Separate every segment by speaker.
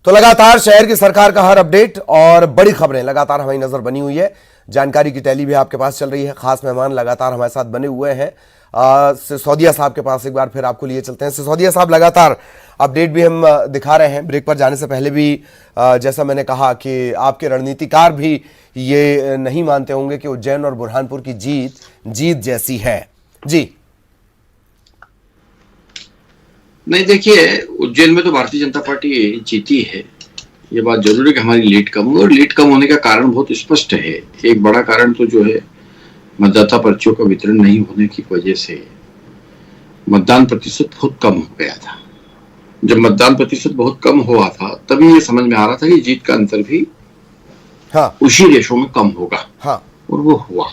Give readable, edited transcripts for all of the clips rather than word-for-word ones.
Speaker 1: तो लगातार शहर की सरकार का हर अपडेट और बड़ी खबरें लगातार हमारी नजर बनी हुई है। जानकारी की टैली भी आपके पास चल रही है। खास मेहमान लगातार हमारे साथ बने हुए हैं। सिसोदिया साहब के पास एक बार फिर आपको लिए चलते हैं। सिसोदिया साहब, लगातार अपडेट भी हम दिखा रहे हैं। ब्रेक पर जाने से पहले भी जैसा मैंने कहा कि आपके रणनीतिकार भी ये नहीं मानते होंगे कि उज्जैन और बुरहानपुर की जीत जैसी है। जी
Speaker 2: नहीं, देखिए, उज्जैन में तो भारतीय जनता पार्टी जीती है। ये बात जरूर है कि हमारी लीड कम हुई, और लीड कम होने का कारण बहुत स्पष्ट है। एक बड़ा कारण तो जो है मतदाता पर्चियों का वितरण नहीं होने की वजह से मतदान प्रतिशत बहुत कम हो गया था। जब मतदान प्रतिशत बहुत कम हुआ था तभी ये समझ में आ रहा था कि जीत का अंतर भी उसी रेशो में कम होगा, और वो हुआ।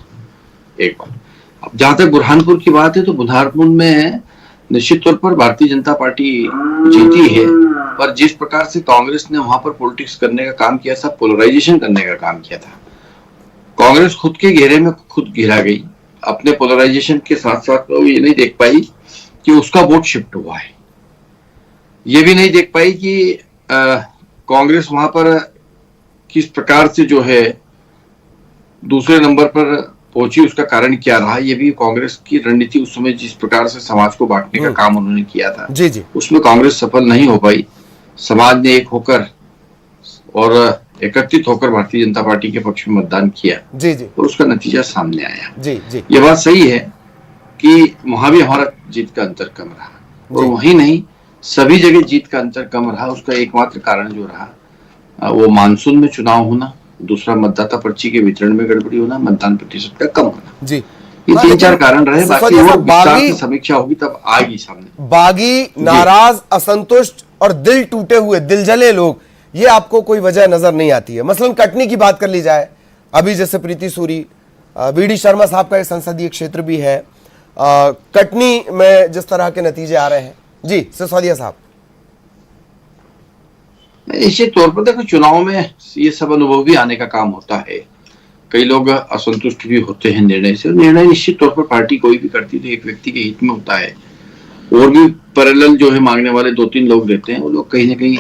Speaker 2: एक बात। अब जहां तक बुरहानपुर की बात है तो बुरहानपुर में निश्चित तौर पर भारतीय जनता पार्टी जीती है, पर जिस प्रकार से कांग्रेस ने वहां पर पॉलिटिक्स करने का काम किया था, पोलराइजेशन करने का काम किया था, कांग्रेस खुद के घेरे में खुद घिरा गई। अपने पोलराइजेशन के साथ साथ वो ये नहीं देख पाई कि उसका वोट शिफ्ट हुआ है। ये भी नहीं देख पाई कि कांग्रेस वहां पर किस प्रकार से जो है दूसरे नंबर पर पहुंची, उसका कारण क्या रहा। ये भी कांग्रेस की रणनीति उस समय जिस प्रकार से समाज को बांटने का काम उन्होंने किया था, जी। उसमें कांग्रेस सफल नहीं हो पाई। समाज ने एक होकर और एकत्रित होकर भारतीय जनता पार्टी के पक्ष में मतदान किया, जी। और उसका नतीजा सामने आया। जी। ये बात सही है कि वहां भी हमारा जीत का अंतर कम रहा, और वहीं नहीं, सभी जगह जीत का अंतर कम रहा। उसका एकमात्र कारण जो रहा वो मानसून में चुनाव होना, दूसरा मतदाता पर्ची के वितरण में गड़बड़ी होना, मतदान प्रतिशत का कम होना, जी। ये 3-4 कारण रहे। बाकी वो विस्तार से समीक्षा होगी तब आएगी सामने। बागी,
Speaker 1: नाराज, असंतुष्ट और दिल टूटे हुए, दिल जले लोग, ये आपको कोई वजह नजर नहीं आती है। मसलन कटनी की बात कर ली जाए, अभी जैसे प्रीति सूरी, वीडी शर्मा साहब का एक संसदीय क्षेत्र भी है, कटनी में जिस तरह के नतीजे आ रहे हैं। जी सिसोदिया साहब।
Speaker 2: निश्चित तौर पर देखो, चुनाव में ये सब अनुभव भी आने का काम होता है। कई लोग असंतुष्ट भी होते हैं निर्णय से। निर्णय निश्चित तौर पर पार्टी कोई भी करती है एक व्यक्ति के हित में होता है, और भी पैरेलल जो है मांगने वाले 2-3 लोग रहते हैं, वो लोग कहीं ना कहीं।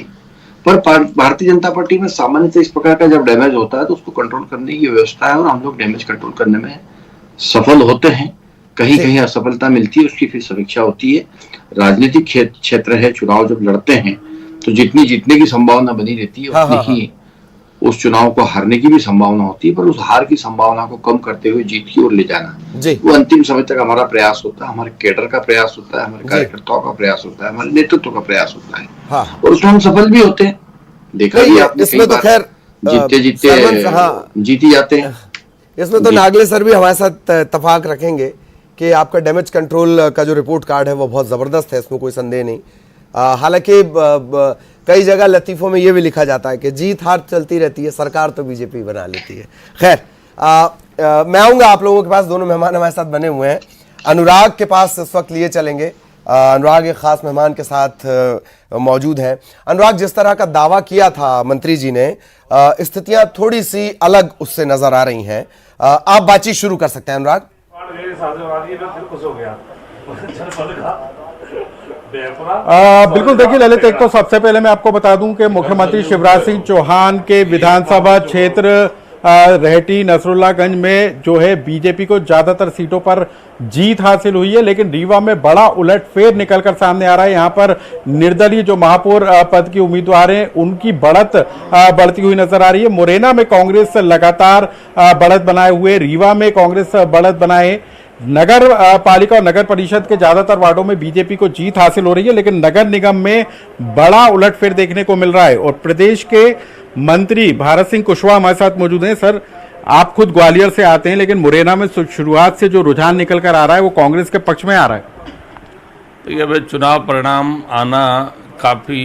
Speaker 2: पर भारतीय जनता पार्टी में सामान्यतः इस प्रकार का जब डैमेज होता है तो उसको कंट्रोल करने की व्यवस्था है, और हम लोग डैमेज कंट्रोल करने में सफल होते हैं। कहीं कहीं असफलता मिलती है, उसकी फिर समीक्षा होती है। राजनीतिक क्षेत्र है, चुनाव जब लड़ते हैं तो जितनी जीतने की संभावना बनी रहती है उतनी ही उस चुनाव को हारने की भी संभावना होती है। पर उस हार की संभावना को कम करते हुए जीत की ओर ले जाना, वो अंतिम समय तक हमारा प्रयास होता है, हमारे कैडर का प्रयास होता है, हमारे कार्यकर्ताओं का प्रयास होता है, हमारे नेतृत्व का प्रयास होता है, और उसमें हम सफल भी होते हैं। देखा भी आपने,
Speaker 1: इसमें तो खैर
Speaker 2: जीती जाते हैं।
Speaker 1: इसमें तो नागले सर भी हमारे साथ इत्तेफाक रखेंगे कि आपका डैमेज कंट्रोल का जो रिपोर्ट कार्ड है वो बहुत जबरदस्त है, इसमें कोई संदेह नहीं। हालांकि कई जगह लतीफों में ये भी लिखा जाता है कि जीत हार चलती रहती है, सरकार तो बीजेपी बना लेती है। खैर मैं आऊंगा आप लोगों के पास। दोनों मेहमान हमारे साथ बने हुए हैं। अनुराग के पास इस वक्त लिए चलेंगे। अनुराग एक खास मेहमान के साथ मौजूद हैं। अनुराग, जिस तरह का दावा किया था मंत्री जी ने, स्थितियां थोड़ी सी अलग उससे नजर आ रही हैं। आप बातचीत शुरू कर सकते हैं अनुराग।
Speaker 3: बिल्कुल, देखिए ललित, एक तो सबसे पहले मैं आपको बता दूं कि मुख्यमंत्री शिवराज सिंह चौहान के विधानसभा क्षेत्र रहेठी नसरुल्लागंज में जो है बीजेपी को ज्यादातर सीटों पर जीत हासिल हुई है, लेकिन रीवा में बड़ा उलटफेर निकलकर सामने आ रहा है। यहां पर निर्दलीय जो महापौर पद की उम्मीदवार हैं उनकी बढ़त बढ़ती हुई नजर आ रही है। मुरैना में कांग्रेस लगातार बढ़त बनाए हुए, रीवा में कांग्रेस बढ़त बनाए। नगर पालिका और नगर परिषद के ज्यादातर वार्डों में बीजेपी को जीत हासिल हो रही है, लेकिन नगर निगम में बड़ा उलटफेर देखने को मिल रहा है। और प्रदेश के मंत्री भारत सिंह कुशवाहा हमारे साथ मौजूद हैं। सर, आप खुद ग्वालियर से आते हैं, लेकिन मुरैना में शुरुआत से जो रुझान निकल कर आ रहा है वो कांग्रेस के पक्ष में आ रहा है।
Speaker 4: तो ये अब चुनाव परिणाम आना काफ़ी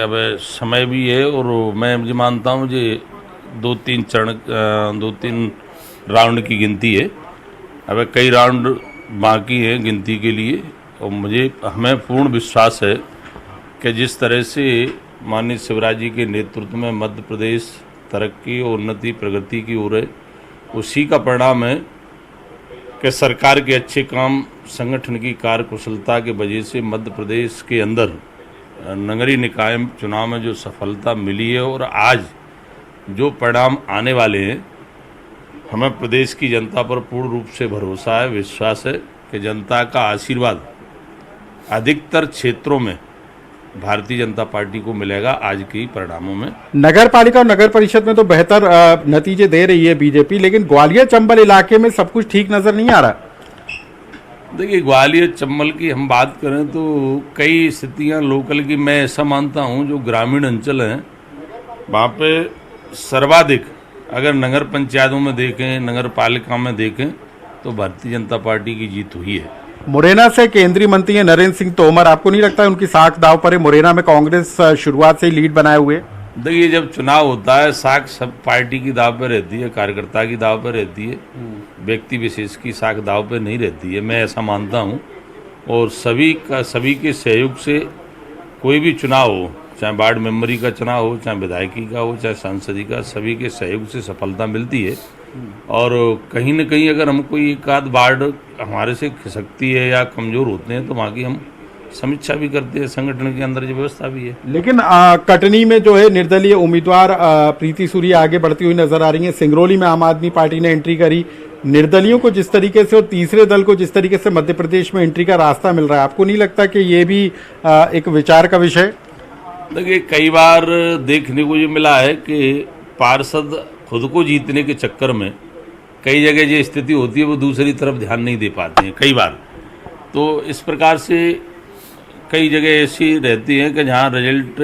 Speaker 4: अब समय भी है, और मैं मुझे मानता हूँ मुझे 2-3 राउंड की गिनती है। अब कई राउंड बाकी हैं गिनती के लिए, और हमें पूर्ण विश्वास है कि जिस तरह से माननीय शिवराज जी के नेतृत्व में मध्य प्रदेश तरक्की और उन्नति प्रगति की ओर है, उसी का परिणाम है कि सरकार के अच्छे काम, संगठन की कार्यकुशलता के वजह से मध्य प्रदेश के अंदर नगरीय निकाय चुनाव में जो सफलता मिली है और आज जो परिणाम आने वाले हैं, हमें प्रदेश की जनता पर पूर्ण रूप से भरोसा है, विश्वास है कि जनता का आशीर्वाद अधिकतर क्षेत्रों में भारतीय जनता पार्टी को मिलेगा आज के परिणामों में।
Speaker 3: नगर पालिका और नगर परिषद में तो बेहतर नतीजे दे रही है बीजेपी, लेकिन ग्वालियर चंबल इलाके में सब कुछ ठीक नजर नहीं आ रहा।
Speaker 4: देखिए, ग्वालियर चंबल की हम बात करें तो कई स्थितियां लोकल की मैं ऐसा मानता हूं, जो ग्रामीण अंचल हैं वहाँ पे सर्वाधिक अगर नगर पंचायतों में देखें, नगर पालिका में देखें तो भारतीय जनता पार्टी की जीत हुई है।
Speaker 3: मुरैना से केंद्रीय मंत्री है नरेंद्र सिंह तोमर, आपको नहीं लगता है उनकी साख दाव पर है? मुरैना में कांग्रेस शुरुआत से ही लीड बनाए हुए।
Speaker 4: देखिए, जब चुनाव होता है साख सब पार्टी की दाव पर रहती है, कार्यकर्ता की दाव पर रहती है, व्यक्ति विशेष की साख दाव पर नहीं रहती है, मैं ऐसा मानता हूं। और सभी के सहयोग से कोई भी चुनाव हो, चाहे वार्ड मेंबरी का चुनाव हो, चाहे विधायकी का हो, चाहे सांसदी का, सभी के सहयोग से सफलता मिलती है। और कहीं न कहीं अगर हम कोई एक आध वार्ड हमारे से खिसकती है या कमज़ोर होते हैं तो वहाँ की हम समीक्षा भी करते हैं, संगठन के अंदर जो व्यवस्था भी है।
Speaker 3: लेकिन कटनी में जो है निर्दलीय उम्मीदवार प्रीति सूरिया आगे बढ़ती हुई नजर आ रही है। सिंगरौली में आम आदमी पार्टी ने एंट्री करी। निर्दलियों को जिस तरीके से और तीसरे दल को जिस तरीके से मध्य प्रदेश में एंट्री का रास्ता मिल रहा है, आपको नहीं लगता कि ये भी एक विचार का विषय?
Speaker 4: देखिए, कई बार देखने को ये मिला है कि पार्षद खुद को जीतने के चक्कर में कई जगह जो स्थिति होती है वो दूसरी तरफ ध्यान नहीं दे पाते हैं कई बार। तो इस प्रकार से कई जगह ऐसी रहती हैं कि जहाँ रिजल्ट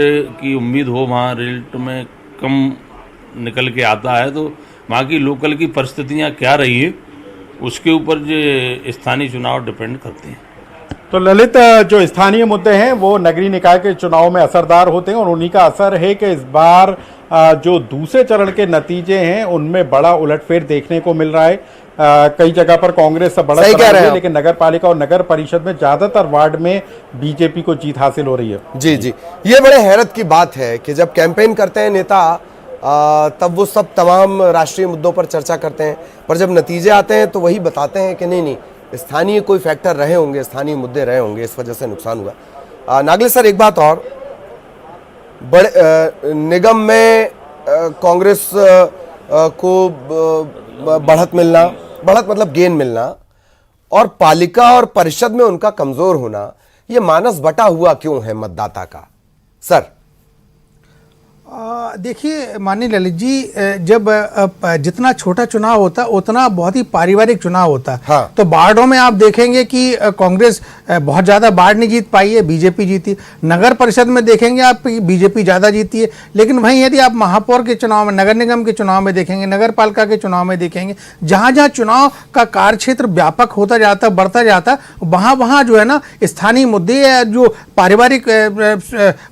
Speaker 4: की उम्मीद हो वहाँ रिजल्ट में कम निकल के आता है, तो वहाँ की लोकल की परिस्थितियाँ क्या रही है उसके ऊपर जो स्थानीय चुनाव डिपेंड करते हैं।
Speaker 3: तो ललित, जो स्थानीय मुद्दे हैं वो नगरीय निकाय के चुनाव में असरदार होते हैं और उन्हीं का असर है कि इस बार जो दूसरे चरण के नतीजे हैं उनमें बड़ा उलटफेर देखने को मिल रहा है। कई जगह पर कांग्रेस से बड़ा है, लेकिन नगर पालिका और नगर परिषद में ज्यादातर वार्ड में बीजेपी को जीत हासिल हो रही है।
Speaker 1: जी जी, ये बड़े हैरत की बात है कि जब कैंपेन करते हैं नेता तब वो सब तमाम राष्ट्रीय मुद्दों पर चर्चा करते हैं, पर जब नतीजे आते हैं तो वही बताते हैं कि नहीं, स्थानीय कोई फैक्टर रहे होंगे, स्थानीय मुद्दे रहे होंगे, इस वजह से नुकसान हुआ। नागले सर, एक बात और, बड़े निगम में कांग्रेस को बढ़त मिलना, बढ़त मतलब गेन मिलना, और पालिका और परिषद में उनका कमजोर होना, यह मानस बटा हुआ क्यों है मतदाता का? सर
Speaker 5: देखिए माननीय ललित जी, जब जितना छोटा चुनाव होता उतना बहुत ही पारिवारिक चुनाव होता।
Speaker 1: हाँ।
Speaker 5: तो वार्डों में आप देखेंगे कि कांग्रेस बहुत ज़्यादा वार्ड नहीं जीत पाई है, बीजेपी जीती। नगर परिषद में देखेंगे आप बीजेपी ज़्यादा जीती है। लेकिन वहीं यदि आप महापौर के चुनाव में, नगर निगम के चुनाव में देखेंगे, नगर पालिका के चुनाव में देखेंगे, जहाँ जहाँ चुनाव का कार्यक्षेत्र व्यापक होता जाता, बढ़ता जाता, वहाँ जो है ना स्थानीय मुद्दे या जो पारिवारिक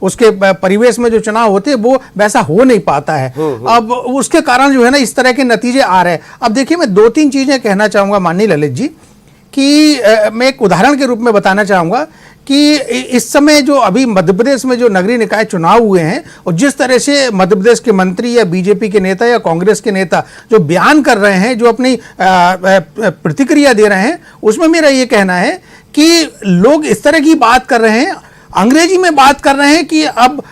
Speaker 5: उसके परिवेश में जो चुनाव होते हैं वो वैसा हो नहीं पाता है। अब उसके कारण जो है ना इस तरह के नतीजे आ रहे हैं। अब देखिए, मैं दो तीन चीजें कहना चाहूंगा माननीय ललित जी, कि मैं एक उदाहरण के रूप में बताना चाहूंगा कि इस समय जो अभी मध्य प्रदेश में जो नगरीय निकाय चुनाव हुए हैं और जिस तरह से मध्य प्रदेश के मंत्री या बीजेपी के नेता या कांग्रेस के नेता जो बयान कर रहे हैं, जो अपनी प्रतिक्रिया दे रहे हैं, उसमें मेरा ये कहना है कि लोग इस तरह की बात कर रहे हैं, अंग्रेजी में बात कर रहे हैं कि अब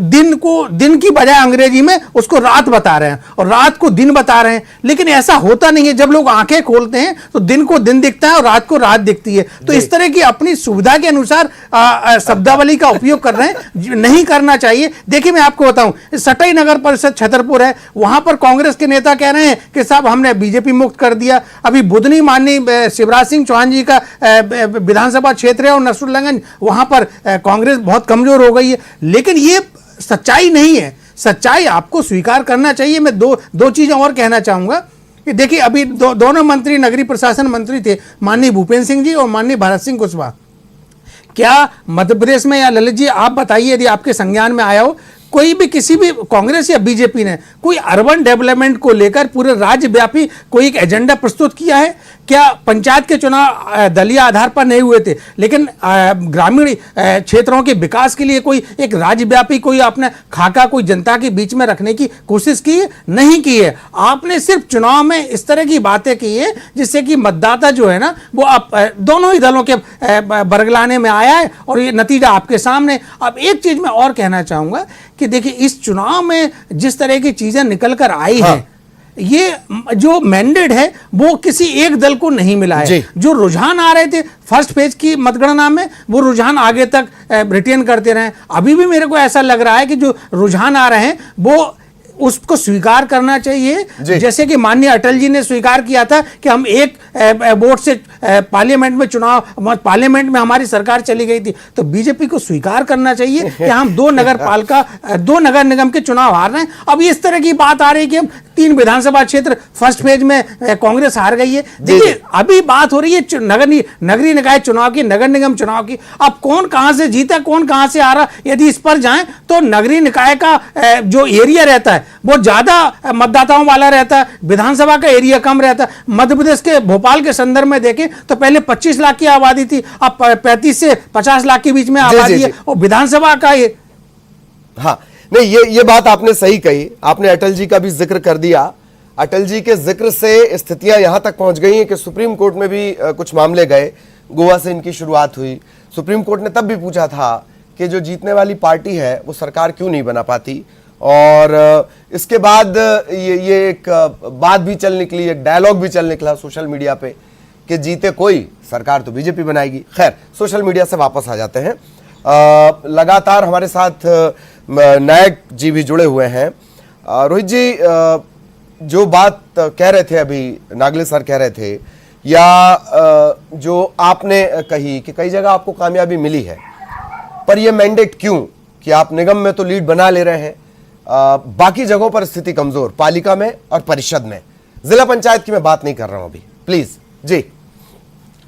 Speaker 5: दिन की बजाय अंग्रेजी में उसको रात बता रहे हैं और रात को दिन बता रहे हैं। लेकिन ऐसा होता नहीं है। जब लोग आंखें खोलते हैं तो दिन को दिन दिखता है और रात को रात दिखती है। तो इस तरह की अपनी सुविधा के अनुसार शब्दावली का उपयोग कर रहे हैं, नहीं करना चाहिए। देखिए, मैं आपको बताऊं, सटाई नगर परिषद छतरपुर है, वहां पर कांग्रेस के नेता कह रहे हैं कि साहब हमने बीजेपी मुक्त कर दिया। अभी बुधनी माननीय शिवराज सिंह चौहान जी का विधानसभा क्षेत्र है और नसरुल्लागंज, वहां पर कांग्रेस बहुत कमजोर हो गई है। लेकिन ये सच्चाई नहीं है, सच्चाई आपको स्वीकार करना चाहिए। मैं दो चीजें और कहना चाहूंगा कि देखिए, अभी दोनों मंत्री नगरीय प्रशासन मंत्री थे, माननीय भूपेंद्र सिंह जी और माननीय भारत सिंह कुशवाहा। क्या मध्य प्रदेश में, या ललित जी आप बताइए यदि आपके संज्ञान में आया हो, कोई भी किसी भी कांग्रेस या बीजेपी ने कोई अर्बन डेवलपमेंट को लेकर पूरे राज्यव्यापी कोई एक एजेंडा प्रस्तुत किया है? क्या पंचायत के चुनाव दलीय आधार पर नहीं हुए थे, लेकिन ग्रामीण क्षेत्रों के विकास के लिए कोई एक राज्यव्यापी कोई आपने खाका कोई जनता के बीच में रखने की कोशिश की है? नहीं की है। आपने सिर्फ चुनाव में इस तरह की बातें की है जिससे कि मतदाता जो है ना वो आप दोनों ही दलों के बरगलाने में आया है और ये नतीजा आपके सामने। अब एक चीज मैं और कहना चाहूंगा कि देखिए इस चुनाव में जिस तरह की चीजें निकल कर आई हैं, ये जो मैंडेट है वो किसी एक दल को नहीं मिला है। जो रुझान आ रहे थे फर्स्ट फेज की मतगणना में वो रुझान आगे तक रिटेन करते रहे। अभी भी मेरे को ऐसा लग रहा है कि जो रुझान आ रहे हैं वो उसको स्वीकार करना चाहिए, जैसे कि माननीय अटल जी ने स्वीकार किया था कि हम एक वोट से पार्लियामेंट में चुनाव, पार्लियामेंट में हमारी सरकार चली गई थी। तो बीजेपी को स्वीकार करना चाहिए कि हम दो नगर निगम के चुनाव हार रहे हैं। अब इस तरह की बात आ रही है कि हम 3 विधानसभा क्षेत्र फर्स्ट फेज में कांग्रेस हार गई है। देखिए अभी बात हो रही है नगरीय निकाय चुनाव की, नगर निगम चुनाव की। अब कौन कहां से जीता कौन कहां से आ रहा, यदि इस पर जाएं तो नगरीय निकाय का जो एरिया रहता है वो ज्यादा मतदाताओं वाला रहता है, विधानसभा का एरिया कम रहता है। मध्य प्रदेश के भोपाल के संदर्भ में देखें तो पहले 25 लाख की आबादी थी, अब 35 से 50 लाख के बीच में आबादी है और विधानसभा का ये।
Speaker 1: हाँ नहीं, ये बात आपने सही कही। आपने अटल जी का भी जिक्र कर दिया। अटल जी के जिक्र से स्थितियां यहां तक पहुंच गई हैं कि सुप्रीम कोर्ट में भी कुछ मामले गए। गोवा से इनकी शुरुआत हुई। सुप्रीम कोर्ट ने तब भी पूछा था कि जो जीतने वाली पार्टी है वो सरकार क्यों नहीं बना पाती, और इसके बाद ये एक बात भी चल निकली, एक डायलॉग भी चल निकला सोशल मीडिया पे कि जीते कोई सरकार तो बीजेपी बनाएगी। खैर सोशल मीडिया से वापस आ जाते हैं। लगातार हमारे साथ नायक जी भी जुड़े हुए हैं। रोहित जी, जो बात कह रहे थे अभी नागले सर कह रहे थे, या जो आपने कही कि कई जगह आपको कामयाबी मिली है, पर यह मैंडेट क्यों कि आप निगम में तो लीड बना ले रहे हैं, बाकी जगहों पर स्थिति कमजोर, पालिका में और परिषद में। जिला पंचायत की मैं बात नहीं कर रहा हूं अभी, प्लीज जी।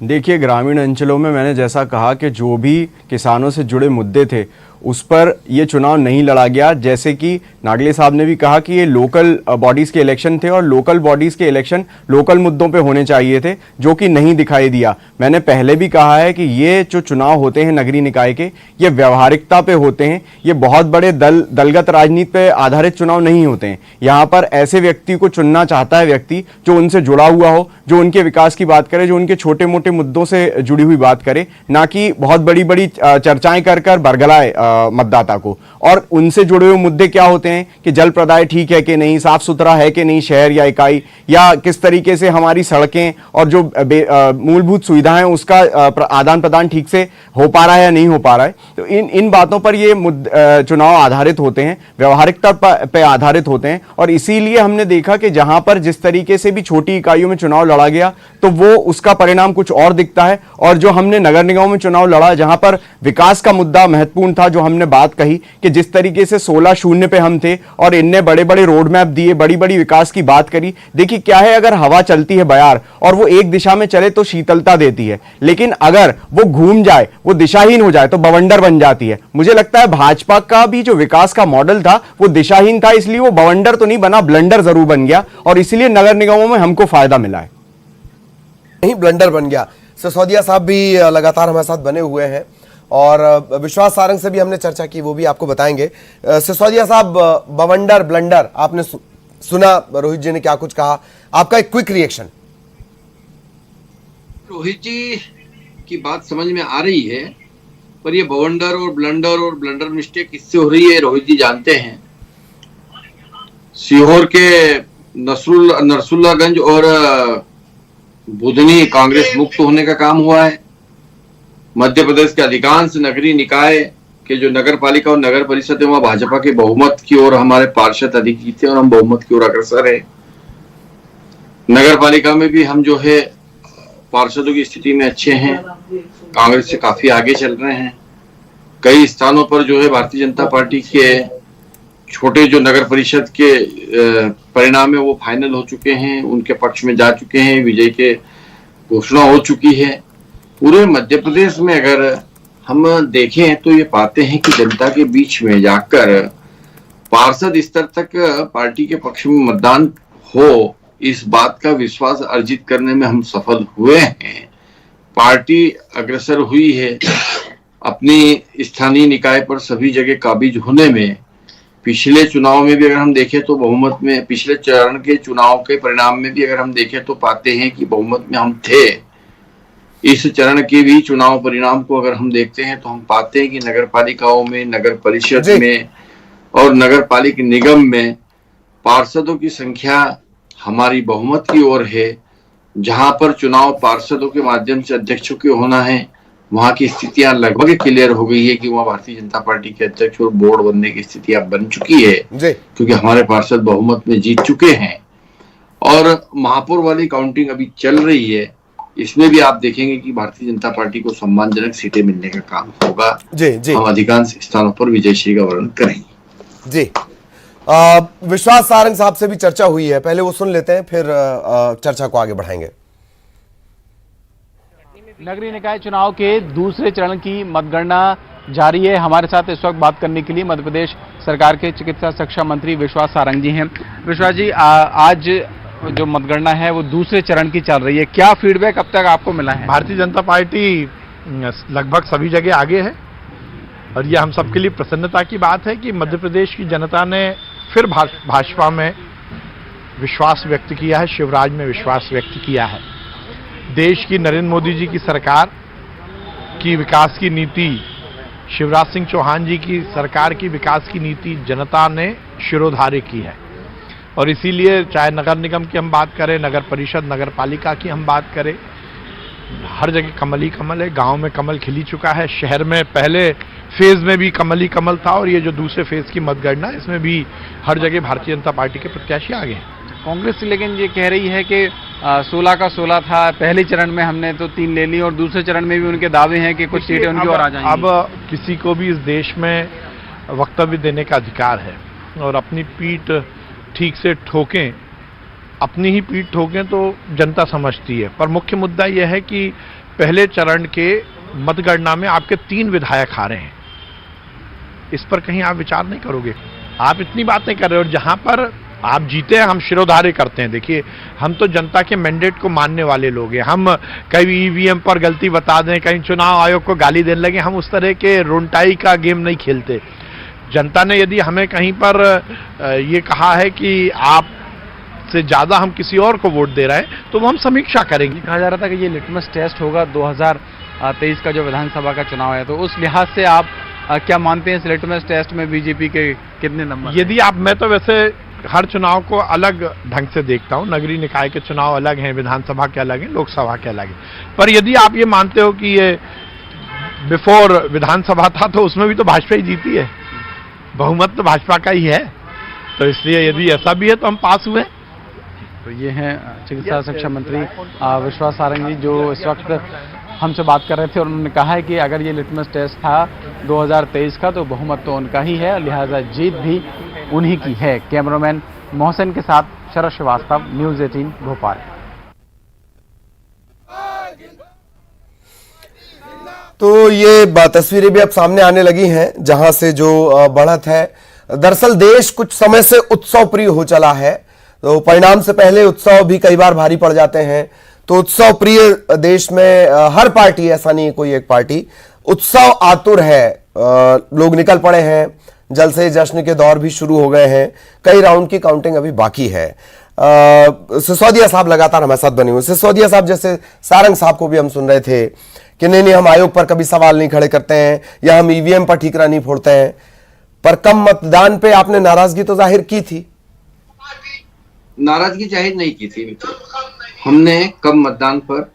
Speaker 6: देखिए, ग्रामीण अंचलों में मैंने जैसा कहा कि जो भी किसानों से जुड़े मुद्दे थे उस पर ये चुनाव नहीं लड़ा गया। जैसे कि नागले साहब ने भी कहा कि ये लोकल बॉडीज के इलेक्शन थे और लोकल बॉडीज के इलेक्शन लोकल मुद्दों पे होने चाहिए थे, जो कि नहीं दिखाई दिया। मैंने पहले भी कहा है कि ये जो चुनाव होते हैं नगरीय निकाय के, ये व्यवहारिकता पे होते हैं। ये बहुत बड़े दलगत राजनीति पे आधारित चुनाव नहीं होते हैं। यहाँ पर ऐसे व्यक्ति को चुनना चाहता है व्यक्ति जो उनसे जुड़ा हुआ हो, जो उनके विकास की बात करे, जो उनके छोटे मोटे मुद्दों से जुड़ी हुई बात करे, ना कि बहुत बड़ी बड़ी चर्चाएं कर बरगलाए मतदाता को। और उनसे जुड़े हुए मुद्दे क्या होते हैं कि जल प्रदाय ठीक है कि नहीं, साफ सुथरा है कि नहीं शहर या इकाई, या किस तरीके से हमारी सड़कें और जो मूलभूत सुविधाएं उसका आदान प्रदान ठीक से हो पा रहा है या नहीं हो पा रहा है। तो इन बातों पर ये चुनाव आधारित होते हैं, व्यवहारिकता पे आधारित होते हैं। और इसीलिए हमने देखा कि जहां पर जिस तरीके से भी छोटी इकाइयों में चुनाव लड़ा गया तो वो उसका परिणाम कुछ और दिखता है। और जो हमने नगर निगमों में चुनाव लड़ा, जहां पर विकास का मुद्दा महत्वपूर्ण था, जो हमने बात कही कि जिस तरीके से 16-0 पे हम थे और इनने बड़े बड़े रोड मैप दिए, बड़ी बड़ी विकास की बात करी। देखिए क्या है, अगर हवा चलती है बयार और वो एक दिशा में चले तो शीतलता देती है, लेकिन अगर वो घूम जाए, वो दिशाहीन हो जाए तो बवंडर बन जाती है। मुझे लगता है भाजपा का भी जो विकास का मॉडल था वो दिशाहीन था, इसलिए वो बवंडर तो नहीं बना, ब्लंडर जरूर बन गया। और इसलिए नगर निगमों में हमको फायदा मिला है,
Speaker 1: नहीं ब्लंडर बन गया। सिसोदिया साहब भी लगातार हमारे साथ बने हुए हैं और विश्वास सारंग से भी हमने चर्चा की, वो भी आपको बताएंगे। सिसोदिया साहब, बवंडर ब्लंडर आपने सुना रोहित जी ने क्या कुछ कहा, आपका एक क्विक रिएक्शन।
Speaker 2: रोहित जी की बात समझ में आ रही है, पर ये बवंडर और ब्लंडर मिस्टेक किससे हो रही है रोहित जी जानते हैं। सीहोर के नरसुल्लागंज और बुधनी कांग्रेस मुक्त होने का काम हुआ है। मध्य प्रदेश के अधिकांश नगरीय निकाय के जो नगर पालिका और नगर परिषद है वहां भाजपा के बहुमत की ओर हमारे पार्षद अधिक जीते और हम बहुमत की ओर अग्रसर है। नगर पालिका में भी हम जो है पार्षदों की स्थिति में अच्छे हैं, कांग्रेस से काफी आगे चल रहे हैं। कई स्थानों पर जो है भारतीय जनता पार्टी के छोटे जो नगर परिषद के परिणाम है वो फाइनल हो चुके हैं, उनके पक्ष में जा चुके हैं, विजय के घोषणा हो चुकी है। पूरे मध्य प्रदेश में अगर हम देखें तो ये पाते हैं कि जनता के बीच में जाकर पार्षद स्तर तक पार्टी के पक्ष में मतदान हो इस बात का विश्वास अर्जित करने में हम सफल हुए हैं। पार्टी अग्रसर हुई है अपनी स्थानीय निकाय पर सभी जगह काबिज होने में। पिछले चुनाव में भी अगर हम देखें तो बहुमत में, पिछले चरण के चुनाव के परिणाम में भी अगर हम देखें तो पाते हैं कि बहुमत में हम थे। इस चरण के भी चुनाव परिणाम को अगर हम देखते हैं तो हम पाते हैं कि नगर पालिकाओं में, नगर परिषद में और नगर पालिक निगम में पार्षदों की संख्या हमारी बहुमत की ओर है। जहां पर चुनाव पार्षदों के माध्यम से अध्यक्षों के होना है, वहां की स्थितियां लगभग क्लियर हो गई है कि वहां भारतीय जनता पार्टी के अध्यक्ष और बोर्ड बनने की स्थितियां बन चुकी है, क्योंकि हमारे पार्षद बहुमत में जीत चुके हैं। और महापौर वाली काउंटिंग अभी चल रही है, इसमें भी आप देखेंगे कि भारतीय जनता पार्टी को सम्मानजनक सीटें मिलने का काम होगा। जी। हम अधिकांश स्थानों पर विजयश्री का वर्णन करेंगे।
Speaker 1: जी, विश्वास सारंग साहब से भी चर्चा हुई है, पहले वो सुन लेते हैं, फिर चर्चा को आगे बढ़ाएंगे।
Speaker 7: नगरीय निकाय चुनाव के दूसरे चरण की मतगणना जारी है। हमारे साथ इस वक्त बात करने के लिए मध्य प्रदेश सरकार के चिकित्सा शिक्षा मंत्री विश्वास सारंग जी हैं। विश्वास जी, आज जो मतगणना है वो दूसरे चरण की चल रही है, क्या फीडबैक अब तक आपको मिला है?
Speaker 8: भारतीय जनता पार्टी लगभग सभी जगह आगे है और ये हम सबके लिए प्रसन्नता की बात है कि मध्य प्रदेश की जनता ने फिर भाजपा में विश्वास व्यक्त किया है, शिवराज में विश्वास व्यक्त किया है। देश की नरेंद्र मोदी जी की सरकार की विकास की नीति, शिवराज सिंह चौहान जी की सरकार की विकास की नीति जनता ने शिरोधार्य की है और इसीलिए चाहे नगर निगम की हम बात करें, नगर परिषद, नगर पालिका की हम बात करें, हर जगह कमल ही कमल है। गांव में कमल खिली चुका है, शहर में पहले फेज में भी कमल ही कमल था और ये जो दूसरे फेज की मतगणना, इसमें भी हर जगह भारतीय जनता पार्टी के प्रत्याशी आगे हैं।
Speaker 7: कांग्रेस लेकिन ये कह रही है कि 16 का 16 था, पहले चरण में हमने तो 3 ले ली और दूसरे चरण में भी उनके दावे हैं कि कुछ सीटें उनकी ओर आ जाएंगी।
Speaker 8: अब किसी को भी इस देश में वक्तव्य देने का अधिकार है और अपनी पीठ ठीक से ठोकें, अपनी ही पीठ ठोकें तो जनता समझती है। पर मुख्य मुद्दा यह है कि पहले चरण के मतगणना में आपके 3 विधायक हारे हैं, इस पर कहीं आप विचार नहीं करोगे? आप इतनी बातें कर रहे हो और जहां पर आप जीते हैं हम शिरोधार्य करते हैं। देखिए, हम तो जनता के मैंडेट को मानने वाले लोग हैं। हम कहीं ईवीएम पर गलती बता दें, कहीं चुनाव आयोग को गाली देने लगे, हम उस तरह के रोंटाई का गेम नहीं खेलते। जनता ने यदि हमें कहीं पर ये कहा है कि आप से ज्यादा हम किसी और को वोट दे रहे हैं तो वो हम समीक्षा करेंगे।
Speaker 7: कहा जा रहा था कि ये लिटमस टेस्ट होगा 2023 का जो विधानसभा का चुनाव है, तो उस लिहाज से आप क्या मानते हैं इस लिटमस टेस्ट में बीजेपी के कितने नंबर?
Speaker 8: यदि आप, मैं तो वैसे हर चुनाव को अलग ढंग से देखता हूं। नगरीय निकाय के चुनाव अलग हैं, विधानसभा के अलग हैं, लोकसभा के अलग हैं। पर यदि आप ये मानते हो कि ये बिफोर विधानसभा था तो उसमें भी तो भाजपा ही जीती है, बहुमत तो भाजपा का ही है, तो इसलिए यदि ऐसा भी है तो हम पास हुए।
Speaker 7: तो ये हैं चिकित्सा शिक्षा मंत्री विश्वास सारंग जी, जो इस वक्त हमसे बात कर रहे थे और उन्होंने कहा है कि अगर ये लिटमस टेस्ट था 2023 का तो बहुमत तो उनका ही है, लिहाजा जीत भी उन्हीं की है। कैमरामैन मोहसिन के साथ शरद श्रीवास्तव, न्यूज़ 18 भोपाल।
Speaker 1: तो ये तस्वीरें भी अब सामने आने लगी हैं जहां से जो बढ़त है। दरअसल देश कुछ समय से उत्सव प्रिय हो चला है, तो परिणाम से पहले उत्सव भी कई बार भारी पड़ जाते हैं। तो उत्सव प्रिय देश में हर पार्टी, ऐसा नहीं कोई एक पार्टी, उत्सव आतुर है। लोग निकल पड़े हैं, जल्द से जश्न के दौर भी शुरू हो गए हैं। कई राउंड की काउंटिंग अभी बाकी है। सिसोदिया साहब लगातार हमारे साथ बने हुए। सिसोदिया साहब, जैसे सारंग साहब को भी हम सुन रहे थे कि नहीं हम आयोग पर कभी सवाल नहीं खड़े करते हैं या हम ईवीएम पर ठीकरा नहीं फोड़ते हैं, पर कम मतदान पे आपने नाराजगी तो जाहिर की थी।
Speaker 2: नाराजगी जाहिर नहीं की थी मित्रों, हमने कम मतदान पर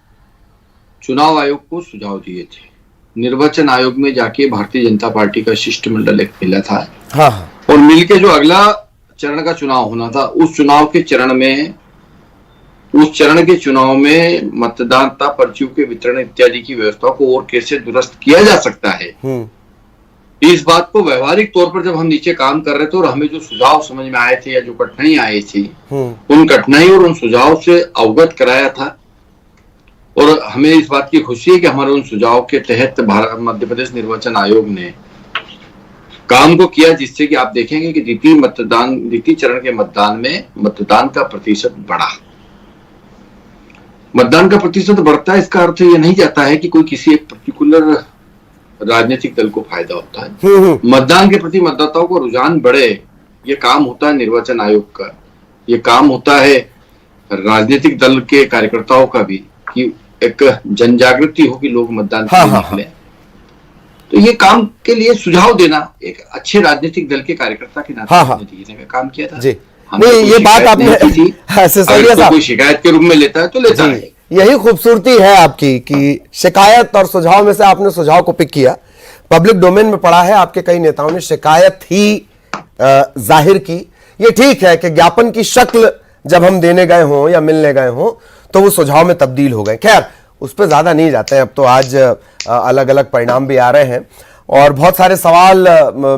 Speaker 2: चुनाव आयोग को सुझाव दिए थे। निर्वाचन आयोग में जाके भारतीय जनता पार्टी का शिष्टमंडल एक मिला था, हाँ। और मिलके जो अगला चरण का चुनाव होना था, उस चुनाव के चुनाव में मतदाता पर्चियों के वितरण इत्यादि की व्यवस्था को और कैसे दुरुस्त किया जा सकता है, इस बात को व्यवहारिक तौर पर जब हम नीचे काम कर रहे थे और हमें जो सुझाव समझ में आए थे या जो कठिनाई आई थी, उन कठिनाई और उन सुझाव से अवगत कराया था। और हमें इस बात की खुशी है कि हमारे उन सुझाव के तहत मध्य प्रदेश निर्वाचन आयोग ने काम को किया, जिससे कि आप देखेंगे कि द्वितीय चरण के मतदान में मतदान का प्रतिशत बढ़ा। मतदान का प्रतिशत बढ़ता है, इसका अर्थ ये नहीं जाता है कि कोई किसी एक पर्टिकुलर राजनीतिक दल को फायदा होता है। मतदान के प्रति मतदाताओं को रुझान बढ़े, ये काम होता है निर्वाचन आयोग का, ये काम होता है राजनीतिक दल के कार्यकर्ताओं का भी, कि एक जन जागृति हो कि लोग मतदान के लिए निकले। तो ये काम के लिए सुझाव देना एक अच्छे राजनीतिक दल के कार्यकर्ता के नाते देने का काम किया था
Speaker 1: जी। नहीं, ये बात आपने
Speaker 2: अगर तो कोई शिकायत के रूप में लेता है तो लेता है।
Speaker 1: यही खूबसूरती है आपकी कि शिकायत और सुझाव में से आपने सुझाव को पिक किया। पब्लिक डोमेन में पड़ा है, आपके कई नेताओं ने शिकायत ही जाहिर की। ये ठीक है कि ज्ञापन की शक्ल जब हम देने गए हों या मिलने गए हों तो वो सुझाव में तब्दील हो गए। खैर, उस पर ज्यादा नहीं जाते हैं, अब तो आज अलग अलग परिणाम भी आ रहे हैं और बहुत सारे सवाल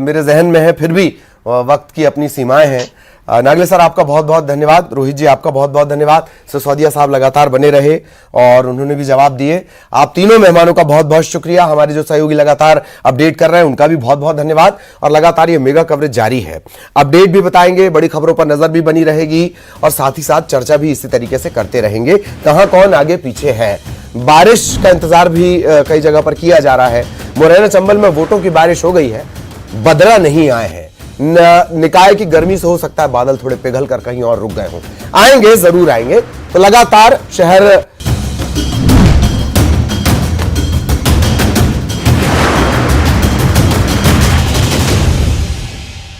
Speaker 1: मेरे जहन में है, फिर भी वक्त की अपनी सीमाएं हैं। नागले सर, आपका बहुत बहुत धन्यवाद। रोहित जी, आपका बहुत बहुत धन्यवाद। सिसोदिया साहब लगातार बने रहे और उन्होंने भी जवाब दिए। आप तीनों मेहमानों का बहुत बहुत शुक्रिया। हमारे जो सहयोगी लगातार अपडेट कर रहे हैं उनका भी बहुत बहुत धन्यवाद। और लगातार ये मेगा कवरेज जारी है, अपडेट भी बताएंगे, बड़ी खबरों पर नजर भी बनी रहेगी और साथ ही साथ चर्चा भी इसी तरीके से करते रहेंगे। कहां कौन आगे पीछे है, बारिश का इंतजार भी कई जगह पर किया जा रहा है। मुरैना चंबल में वोटों की बारिश हो गई है, बदला नहीं आए हैं। निकाय की गर्मी से हो सकता है बादल थोड़े पिघल कर कहीं और रुक गए हों। आएंगे, जरूर आएंगे। तो लगातार शहर